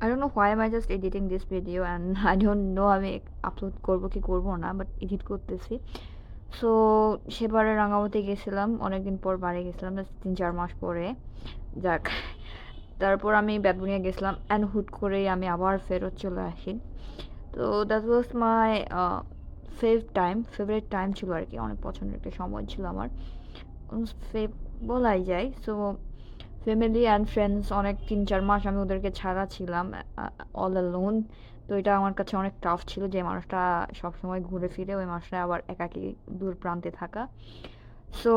I don't know why am I just editing this video and I don't know আমি upload করবো কি করবো না, বাট এডিট করতেছি। সো সেবারে রাঙামাটি গেছিলাম, অনেকদিন পর বাড়ি গেছিলাম, 3-4 মাস পরে। যাক, তারপর আমি বেতবুনিয়া গেছিলাম অ্যান্ড হুট করেই আমি আবার ফেরত চলে আসি। তো that was my favourite time ছিল আর কি, অনেক পছন্দের একটা সময় ছিল আমার, বলাই যায়। সো ফ্যামিলি অ্যান্ড ফ্রেন্ডস অনেক 3-4 মাস আমি ওদেরকে ছাড়া ছিলাম, অল অ্যালোন। তো এটা আমার কাছে অনেক টাফ ছিল যে মানুষটা সবসময় ঘুরে ফিরে, ওই মানুষটা আবার একাকী দূর প্রান্তে থাকা। সো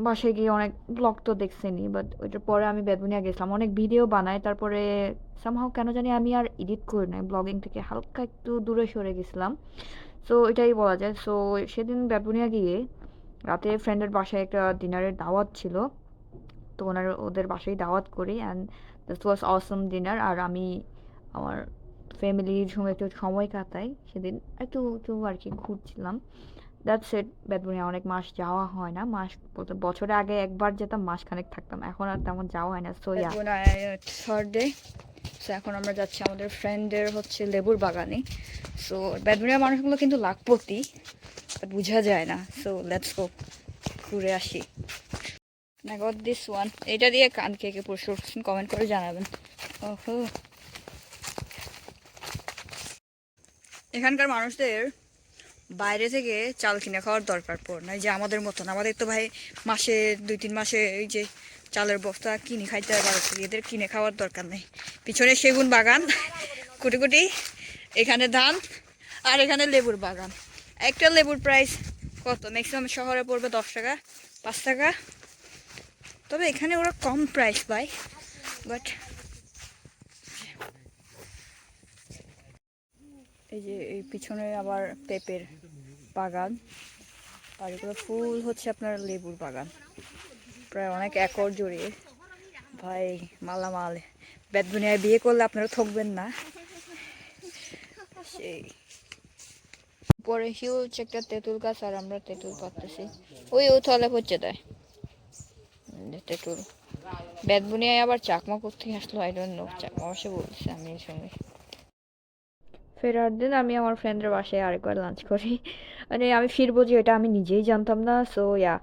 বাসায় গিয়ে অনেক ব্লগ তো দেখছেনই, বাট ওইটার পরে আমি বেদবুনিয়া গেছিলাম, অনেক ভিডিও বানাই, তারপরে সামহাও কেন জানি আমি আর এডিট করি নাই, ব্লগিং থেকে হালকা একটু দূরে সরে গেছিলাম। সো এটাই বলা যায়। সো সেদিন বেদবুনিয়া গিয়ে রাতে ফ্রেন্ডের বাসায় একটা ডিনারের দাওয়াত ছিল, তো ওদের বাসায় দাওয়াত করি and this was awesome dinner. আর আমি আমার ফ্যামিলির সঙ্গে একটু সময় কাটাই সেদিন, একটু একটু আর কি ঘুরছিলাম। That's it. বেদবুনিয়া অনেক মাস যাওয়া হয় না, মাস বলতে বছরে আগে একবার যেতাম, মাসখানেক থাকতাম, এখন আর তেমন যাওয়া হয় না। So yeah, third day. So এখন আমরা যাচ্ছি আমাদের ফ্রেন্ডের হচ্ছে লেবুর বাগানে। সো বেদবুনিয়ার মানুষগুলো কিন্তু লাখপতি, বাট বোঝা যায় না। সো লেটস গো, ঘুরে আসি। I got this one. এটা দিয়ে কান কে কে পরিষ্কার করছেন কমেন্ট করে জানাবেন। ওহো, এখানকার মানুষদের বাইরে থেকে চাল কিনে খাওয়ার দরকার পড়ে না, যে আমাদের মতন। আমাদের তো ভাই মাসে 2-3 মাসে এই যে চালের বস্তা কিনে খাইতে হয় বাজার থেকে, এদের কিনে খাওয়ার দরকার নেই। পিছনে সেগুন বাগান কুটি কুটি, এখানে ধান, আর এখানে লেবুর বাগান। একটা লেবুর প্রাইস কত? ম্যাক্সিমাম শহরে পড়বে 10 টাকা, 5 টাকা। তবে এখানে ওরা কম প্রাইস পায়, বাট এই যে এই পিছনে আবার পেঁপের বাগান, আর এগুলো ফুল হচ্ছে আপনার লেবুর বাগান, প্রায় অনেক একর জুড়ে। ভাই মালামাল, বেদবুনিয়ায় বিয়ে করলে আপনারা ঠকবেন না। সেই পরে হিউজ একটা তেঁতুল গাছ, আর আমরা তেঁতুল পাচ্তেছি, ওই ও তলে পচে দেয় তেঁতুল। বেদবুনিয়ায় আবার চাকমা করতে আসলো, আই ডোন্ট নো, চাকমা ভাষা বলছে আমি এই সময়। ফেরার দিন আমি আমার ফ্রেন্ডের বাসায় আরেকবার লাঞ্চ করি, মানে আমি ফিরবো যে এটা আমি নিজেই জানতাম না। সো ইয়া,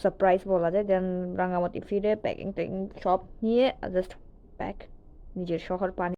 সারপ্রাইজ বলা যায়। দেন রাঙামাটি ফিরে প্যাকিং ট্যাকিং সব নিয়ে জাস্ট ব্যাক নিজের শহর পানি